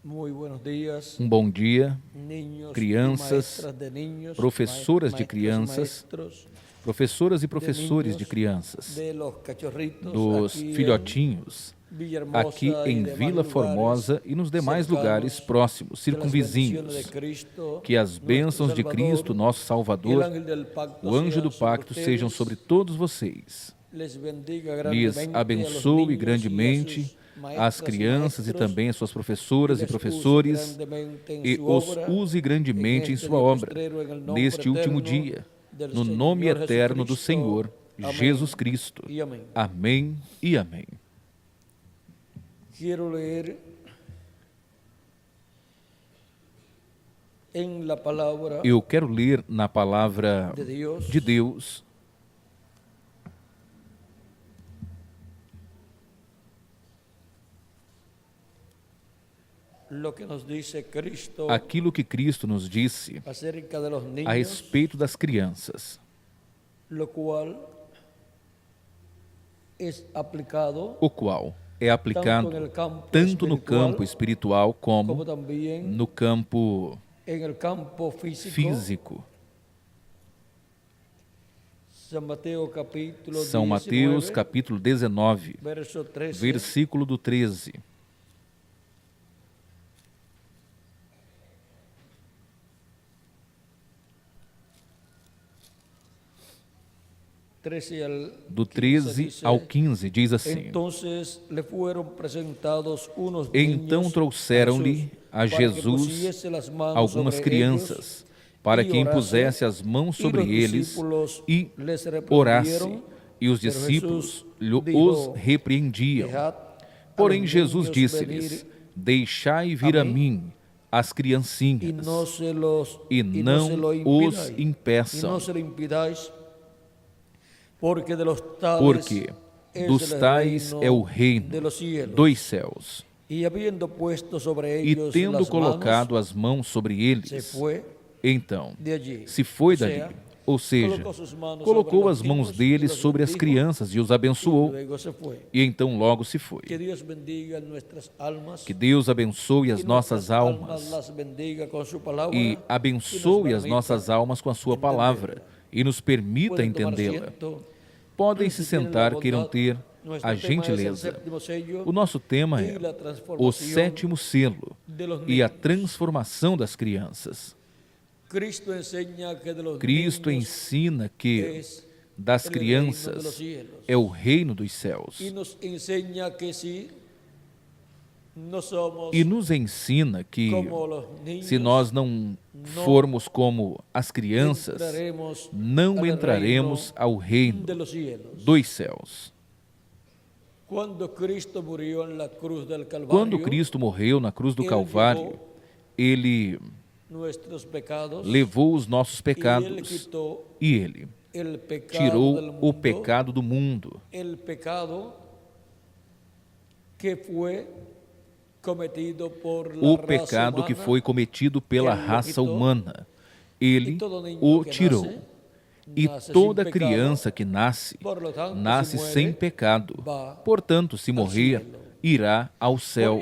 Muy buenos días, Um bom dia, niños y crianças, maestras de niños, professoras de maestros y crianças, maestros professoras e de professores de niños, crianças, de los cachorritos dos aquí en filhotinhos, aqui Villahermosa y em demás Vila lugares Formosa e nos demais lugares cercanos, próximos, que las bendiciones de circunvizinhos. Cristo, Que as nuestro bênçãos de Cristo, Salvador, nosso y el Salvador, ángel del pacto o anjo do sean sobre pacto sejam sobre ustedes, todos vocês. les bendiga Lhes grandemente a los abençoe niños y a grandemente sus as maestras y crianças e maestros, também as suas y professoras e les use professores grandemente en e su os obra, use grandemente en em este sua día obra, postrero, en el nombre neste último eterno dia, del no nome Señor eterno do Jesucristo. Senhor Jesus Cristo. Y amén. Amém e amém. Quiero leer en la palabra Eu quero ler na palavra de Dios de Deus lo que nos dice Cristo aquilo que Cristo nos disse acerca de los a niños, respeito das crianças, lo cual es aplicado o qual é aplicado tanto no campo espiritual como como también no campo en el campo físico. físico. São Mateus capítulo 19, verso 13. versículo do 13. Do 13 ao 15 diz assim: Então trouxeram-lhe a Jesus algumas crianças, para que impusesse as mãos sobre eles e orasse, e os discípulos os repreendiam. Porém Jesus disse-lhes: Deixai vir a mim as criancinhas, e não os impeçam, porque dos tais é o reino dos céus. E tendo colocado as mãos sobre eles, então se foi dali, ou seja, colocou as mãos deles sobre as crianças e os abençoou, e então logo se foi. Que Deus abençoe as nossas almas e abençoe as nossas almas com a sua palavra e nos permita entendê-la. Podem se sentar, queiram ter a gentileza. O nosso tema é o sétimo selo e a transformação das crianças. Cristo ensina que das crianças é o reino dos céus. E nos ensina que, se nós não formos como as crianças, não entraremos ao reino dos céus. Quando Cristo morreu na cruz do Calvário, Ele levou os nossos pecados e Ele tirou o pecado do mundo, o pecado que foi cometido pela raça humana. Ele o tirou. E toda criança que nasce, nasce sem pecado. Portanto, se morrer, irá ao céu.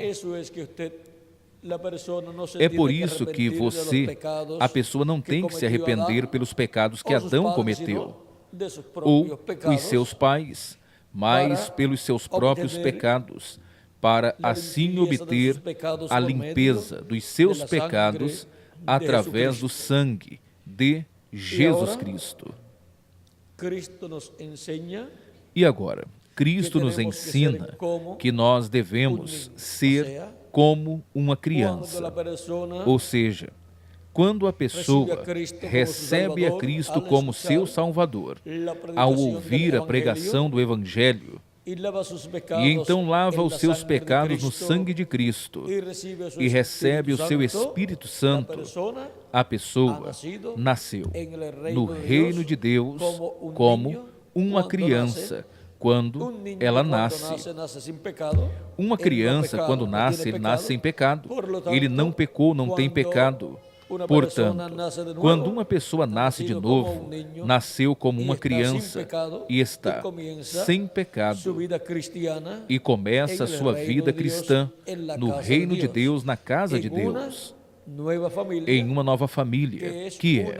É por isso que a pessoa não tem que se arrepender pelos pecados que Adão cometeu, ou os seus pais, mas pelos seus próprios pecados, para assim obter a limpeza dos seus pecados através do sangue de Jesus Cristo. E agora, Cristo nos ensina que nós devemos ser como uma criança. Ou seja, quando a pessoa recebe a Cristo como seu Salvador, ao ouvir a pregação do Evangelho, e então lava os seus pecados no sangue de Cristo e recebe o seu Espírito Santo, a pessoa nasceu no reino de Deus como uma criança quando ela nasce. Uma criança, quando nasce, ele nasce sem pecado. Ele não pecou, não tem pecado. Portanto, quando uma pessoa nasce de novo, nasceu como uma criança e está sem pecado e começa sua vida cristã no reino de Deus, na casa de Deus, em uma nova família, que é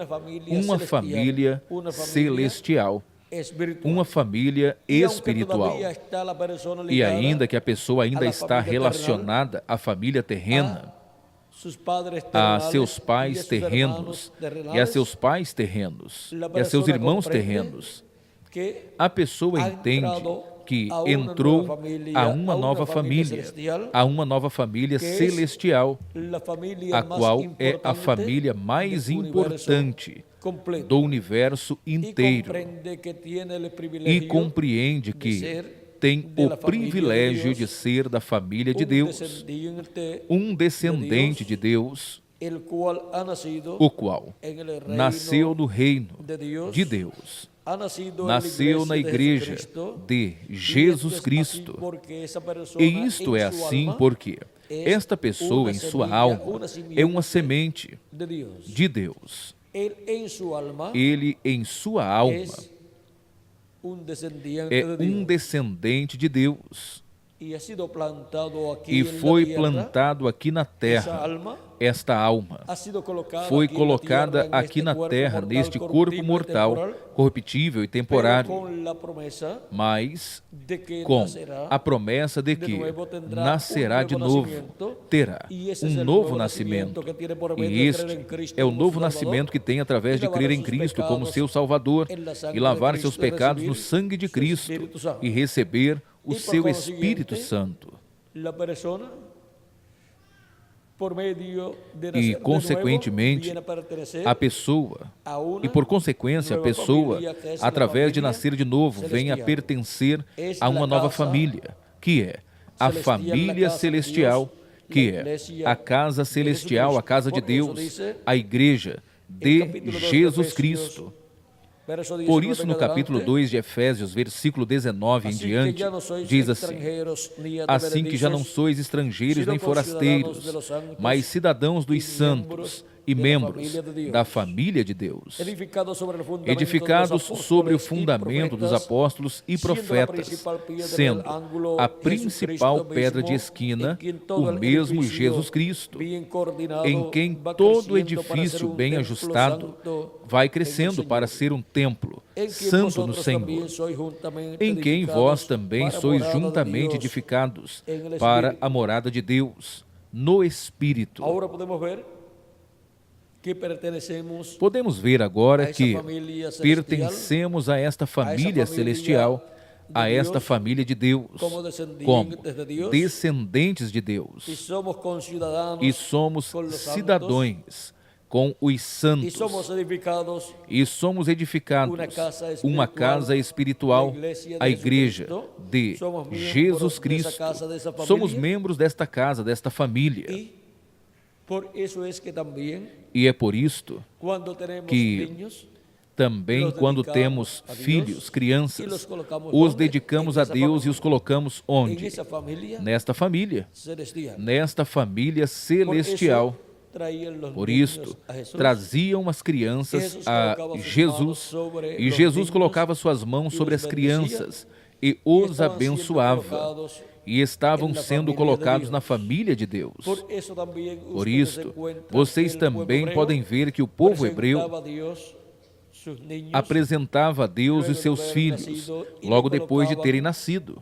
uma família celestial, uma família espiritual. E ainda que a pessoa ainda está relacionada à família terrena, a seus pais terrenos, e a seus pais terrenos, e a seus irmãos terrenos, a pessoa entende que entrou a uma nova família celestial, a qual é a família mais importante do universo inteiro, e compreende que tem o privilégio de ser da família de Deus, um descendente de Deus, o qual nasceu no reino de Deus, nasceu na igreja de Jesus Cristo. E isto é assim porque esta pessoa, em sua alma, é uma semente de Deus. Ele, em sua alma, é um descendente de Deus. E foi plantado aqui na terra. Esta alma foi colocada aqui na terra, neste corpo mortal, corruptível e temporário, mas com a promessa de que nascerá de novo, terá um novo nascimento. E este é o novo nascimento que tem através de crer em Cristo como seu Salvador e lavar seus pecados no sangue de Cristo e receber o seu Espírito Santo. E, consequentemente, a pessoa, e por consequência, a pessoa, através de nascer de novo, vem a pertencer a uma nova família, que é a família celestial, que é a casa celestial, a casa de Deus, a igreja de Jesus Cristo. Por isso, no capítulo 2 de Efésios, versículo 19 em diante, diz assim: assim que já não sois estrangeiros nem forasteiros, mas cidadãos dos santos e membros da família de Deus, edificados sobre o fundamento dos apóstolos e profetas, sendo a principal pedra de esquina o mesmo Jesus Cristo, em quem todo edifício bem ajustado vai crescendo para ser um templo santo no Senhor, em quem vós também sois juntamente edificados para a morada de Deus no Espírito. Podemos ver agora que pertencemos a esta família celestial, a esta família de Deus, como descendentes de Deus, e somos cidadãos com os santos, e somos edificados uma casa espiritual, a igreja de Jesus Cristo. Somos membros desta casa, desta família. E é por isto que também quando temos filhos, crianças, os dedicamos a Deus e os colocamos onde? Nesta família celestial. Por isto, traziam as crianças a Jesus, e Jesus colocava suas mãos sobre as crianças e os abençoava. E estavam sendo colocados na família de Deus. Por isto, vocês também podem ver que o povo hebreu apresentava a Deus os seus filhos, logo depois de terem nascido.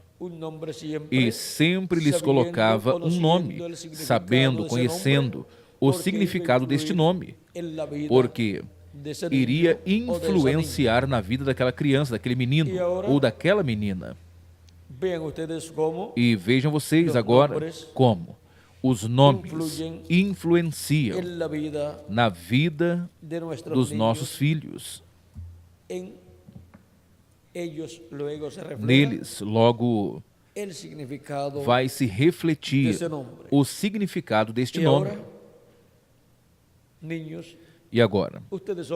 E sempre lhes colocava um nome, sabendo, conhecendo o significado deste nome, porque iria influenciar na vida daquela criança, daquele menino ou daquela menina. E vejam vocês agora como os nomes influenciam na vida dos nossos filhos. Neles, logo, vai se refletir o significado deste nome. E agora,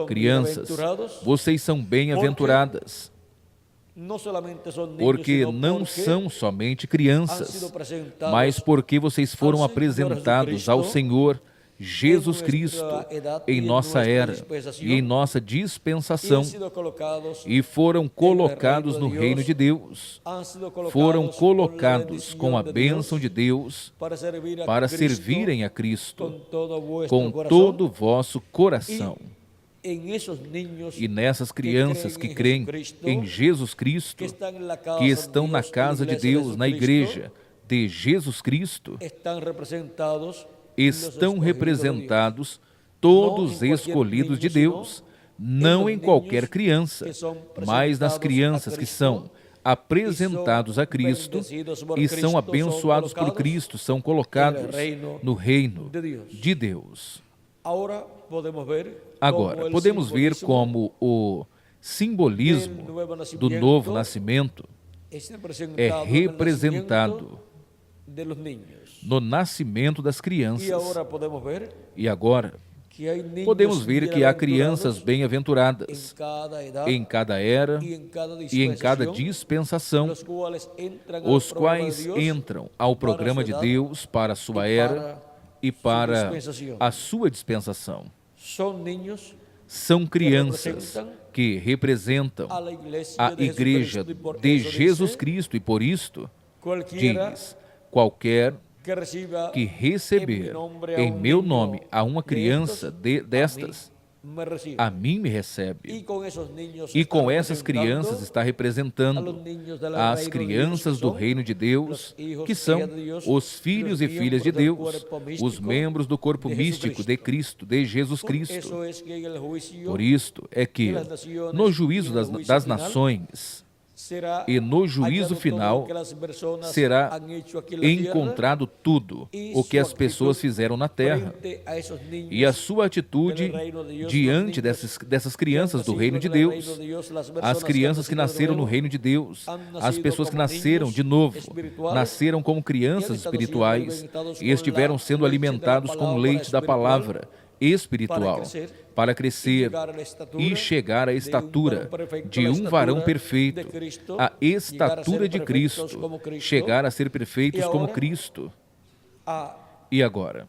crianças, vocês são bem-aventuradas, porque não são somente crianças, mas porque vocês foram apresentados ao Senhor Jesus Cristo em nossa era e em nossa dispensação, e foram colocados no reino de Deus, foram colocados com a bênção de Deus para servirem a Cristo com todo o vosso coração. E nessas crianças que creem em Jesus Cristo, que estão na casa de Deus, na igreja de Jesus Cristo, estão representados todos escolhidos de Deus, não em qualquer criança, mas nas crianças que são apresentados a Cristo e são abençoados por Cristo, são colocados no reino de Deus. Agora, podemos ver como o simbolismo do novo nascimento é representado no nascimento das crianças. E agora, podemos ver que há crianças bem-aventuradas em cada era e em cada dispensação, os quais entram ao programa de Deus para a sua era e para a sua dispensação. São crianças que representam a igreja de Jesus Cristo e por isto diz: qualquer que receber em meu nome a uma criança destas, a mim me recebe. E com essas crianças está representando as crianças do reino de Deus, que são os filhos e filhas de Deus, os membros do corpo místico de Cristo, de Jesus Cristo. Por isto é que, no juízo das nações, e no juízo final será encontrado tudo o que as pessoas fizeram na terra, e a sua atitude diante dessas crianças do reino de Deus, as crianças que nasceram no reino de Deus, as pessoas que nasceram de novo, nasceram como crianças espirituais e estiveram sendo alimentados com o leite da palavra espiritual, para crescer e chegar à estatura de um varão perfeito, a estatura de Cristo, chegar a ser perfeitos como Cristo. E agora,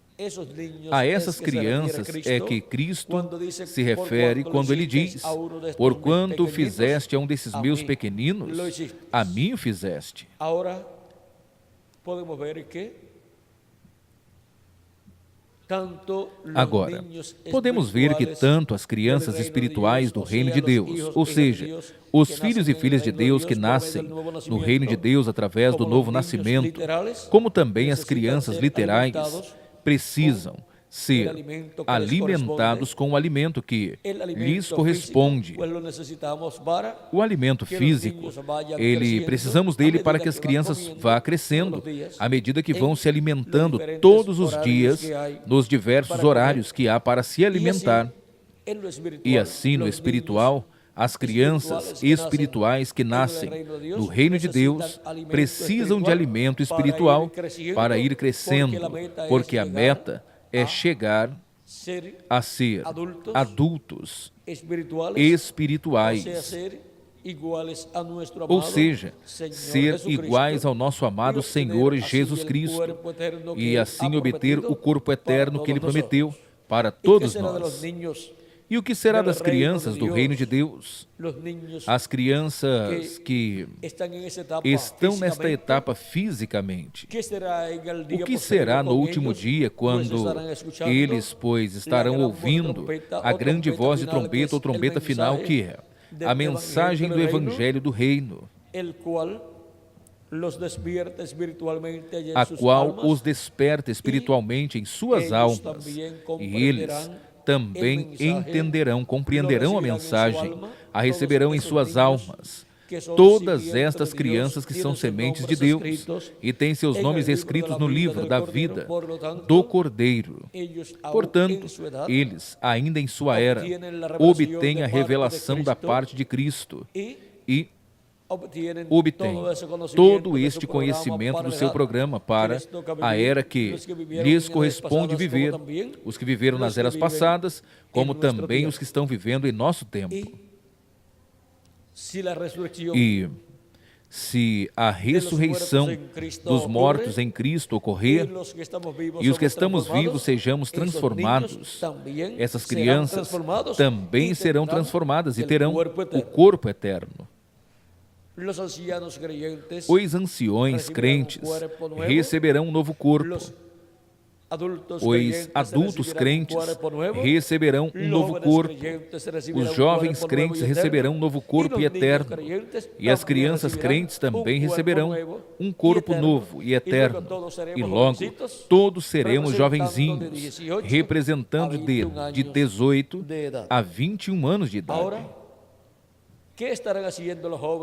a essas crianças é que Cristo se refere quando ele diz: porquanto fizeste a um desses meus pequeninos, a mim o fizeste. Agora, podemos ver que tanto as crianças espirituais do reino de Deus, ou seja, os filhos e filhas de Deus que nascem no reino de Deus através do novo nascimento, como também as crianças literais, precisam ser alimentados com o alimento que lhes corresponde. O alimento físico, precisamos dele para que as crianças vá crescendo, à medida que vão se alimentando todos os dias, nos diversos horários que há para se alimentar. E assim, no espiritual, as crianças espirituais que nascem no reino de Deus precisam de alimento espiritual para ir crescendo, porque a meta é chegar a ser adultos espirituais, ou seja, ser iguais ao nosso amado Senhor Jesus Cristo, e assim obter o corpo eterno que Ele prometeu para todos nós. E o que será das crianças do reino de Deus? As crianças que estão nesta etapa fisicamente. O que será no último dia, quando eles, pois, estarão ouvindo a grande voz de trombeta ou trombeta final, que é a mensagem do Evangelho do Reino, a qual os desperta espiritualmente em suas almas, e eles também entenderão, compreenderão a mensagem, a receberão em suas almas. Todas estas crianças que são sementes de Deus e têm seus nomes escritos no livro da vida do Cordeiro. Portanto, eles, ainda em sua era, obtêm a revelação da parte de Cristo e obtém todo este conhecimento do seu programa para a era que lhes corresponde viver, os que viveram nas eras passadas, como também os que estão vivendo em nosso tempo. E se a ressurreição dos mortos em Cristo ocorrer e os que estamos vivos sejamos transformados, essas crianças também serão transformadas e terão o corpo eterno. Os anciões crentes receberão um novo corpo. Os adultos crentes receberão um novo corpo. Os jovens crentes receberão um novo corpo e eterno. E as crianças crentes também receberão um corpo novo e eterno. E logo todos seremos jovenzinhos, representando de 18 a 21 anos de idade.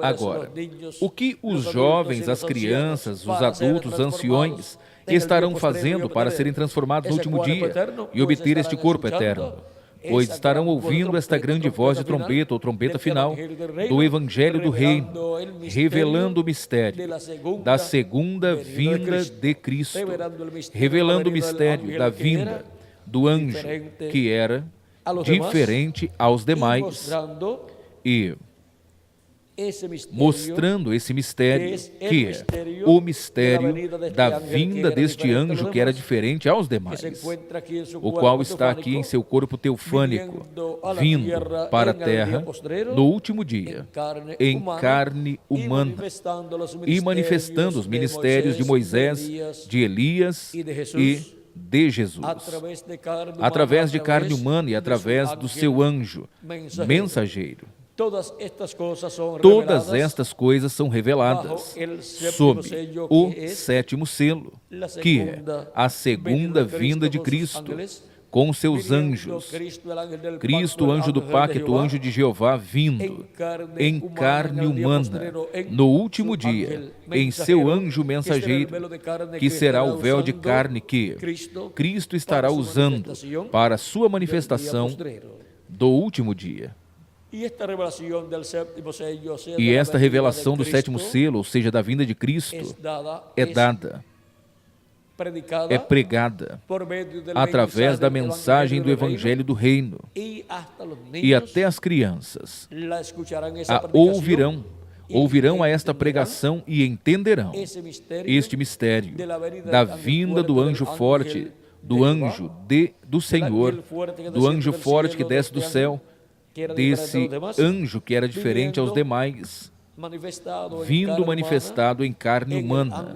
Agora, o que os jovens, as crianças, os adultos, os anciões estarão fazendo para serem transformados no último dia e obter este corpo eterno? Pois estarão ouvindo esta grande voz de trombeta ou trombeta final do Evangelho do Reino, revelando o mistério da segunda vinda de Cristo, revelando o mistério da vinda do anjo que era diferente aos demais e mostrando esse mistério, que é o mistério da vinda deste anjo que era diferente aos demais, o qual está aqui em seu corpo teofânico, vindo para a terra no último dia, em carne humana, e manifestando os ministérios de Moisés, de Elias e de Jesus, através de carne humana e através do seu anjo mensageiro. Todas estas coisas são reveladas sob o sétimo selo, que é a segunda vinda de Cristo, com seus anjos. Cristo, o anjo do pacto, o anjo de Jeová, vindo em carne humana, no último dia, em seu anjo mensageiro, que será o véu de carne que Cristo estará usando para a sua manifestação do último dia. E esta revelação do sétimo selo, ou seja, da vinda de Cristo, é dada, é pregada através da mensagem do Evangelho do Reino. E até as crianças ouvirão a esta pregação e entenderão este mistério da vinda do anjo forte, do anjo do Senhor, do anjo forte que desce do céu, desse anjo que era diferente aos demais, vindo manifestado em carne humana,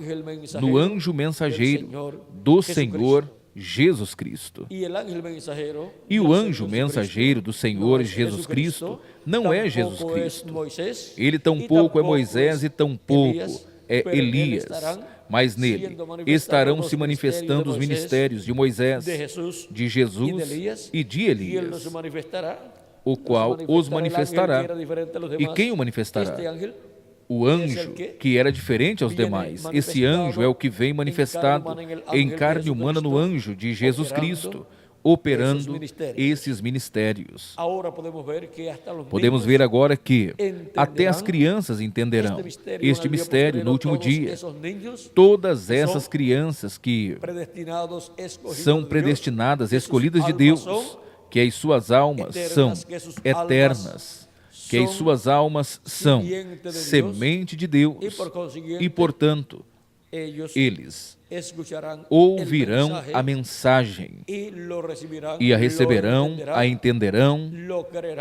no anjo mensageiro do Senhor Jesus Cristo. E o anjo mensageiro do Senhor Jesus Cristo não é Jesus Cristo. Ele tampouco é Moisés e tampouco é Elias, mas nele estarão se manifestando os ministérios de Moisés, de Jesus e de Elias, o qual os manifestará. E quem o manifestará? O anjo que era diferente aos demais. Esse anjo é o que vem manifestado em carne humana no anjo de Jesus Cristo, operando esses ministérios. Podemos ver agora que até as crianças entenderão este mistério no último dia. Todas essas crianças que são predestinadas, escolhidas de Deus, que as suas almas são eternas, que as suas almas são semente de Deus e, portanto, eles ouvirão a mensagem e a receberão, a entenderão,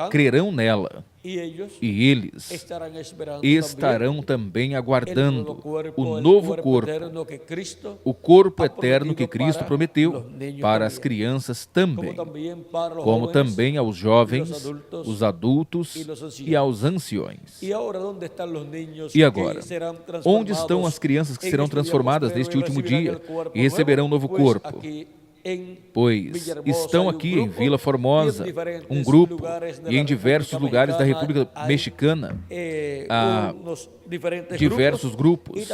crerão nela. E eles estarão também aguardando o novo corpo, o corpo eterno que Cristo prometeu para as crianças também, como também aos jovens, os adultos e aos anciões. E agora, onde estão as crianças que serão transformadas neste último dia e receberão um novo corpo? Pois estão aqui em Vila Formosa, um grupo, e em diversos lugares da República Mexicana, há diversos grupos,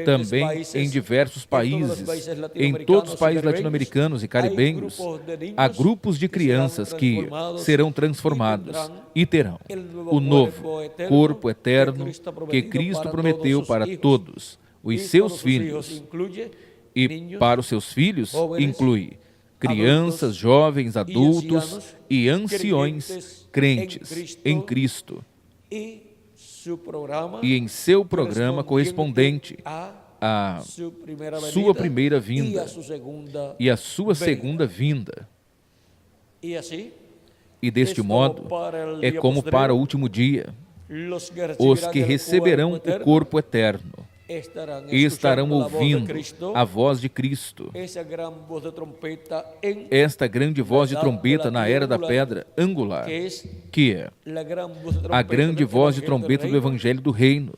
também em diversos países, em todos os países latino-americanos e caribenhos, há grupos de crianças que serão transformados e terão o novo corpo eterno que Cristo prometeu para todos os seus filhos. E para os seus filhos inclui crianças, jovens, adultos e anciões crentes em Cristo. e em seu programa correspondente à sua primeira vinda e à sua segunda vinda. E deste modo, é como para o último dia, os que receberão o corpo eterno estarão ouvindo a voz de Cristo, esta grande voz de trombeta na era da pedra angular, que é a grande voz de trombeta do Evangelho do Reino,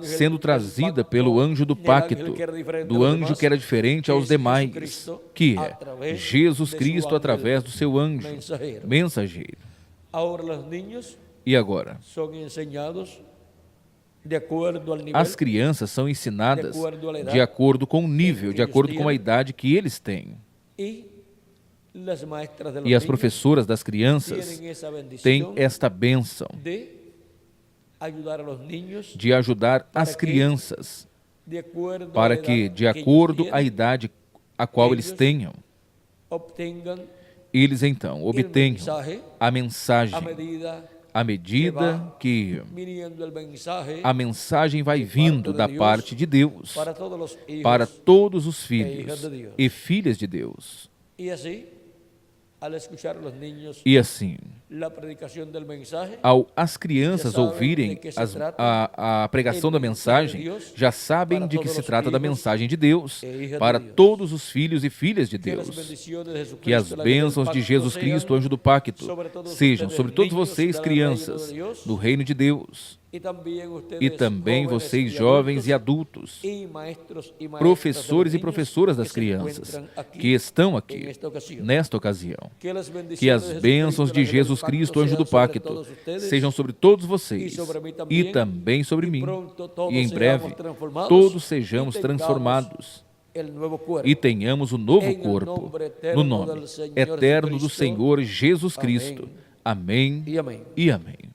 sendo trazida pelo anjo do pacto, do anjo que era diferente aos demais, que é Jesus Cristo através do seu anjo mensageiro. E agora, as crianças são ensinadas de acordo com o nível, de acordo com a idade que eles têm. E as professoras das crianças têm esta bênção de ajudar as crianças para que, de acordo à idade a qual eles tenham, eles então obtenham a mensagem à medida que a mensagem vai vindo da parte de Deus para todos os filhos e filhas de Deus. E assim, ao as crianças ouvirem a pregação da mensagem, já sabem de que se trata da mensagem de Deus para todos os filhos e filhas de Deus. Que as bênçãos de Jesus Cristo, anjo do pacto, sejam sobre todos vocês, crianças, do reino de Deus. E também vocês, jovens e adultos, professores e professoras das crianças, que estão aqui, nesta ocasião. Que as bênçãos de Jesus Cristo, anjo do pacto, sejam sobre todos vocês e também sobre mim. E em breve, todos sejamos transformados e tenhamos o novo corpo, no nome eterno do Senhor Jesus Cristo. Amém e amém.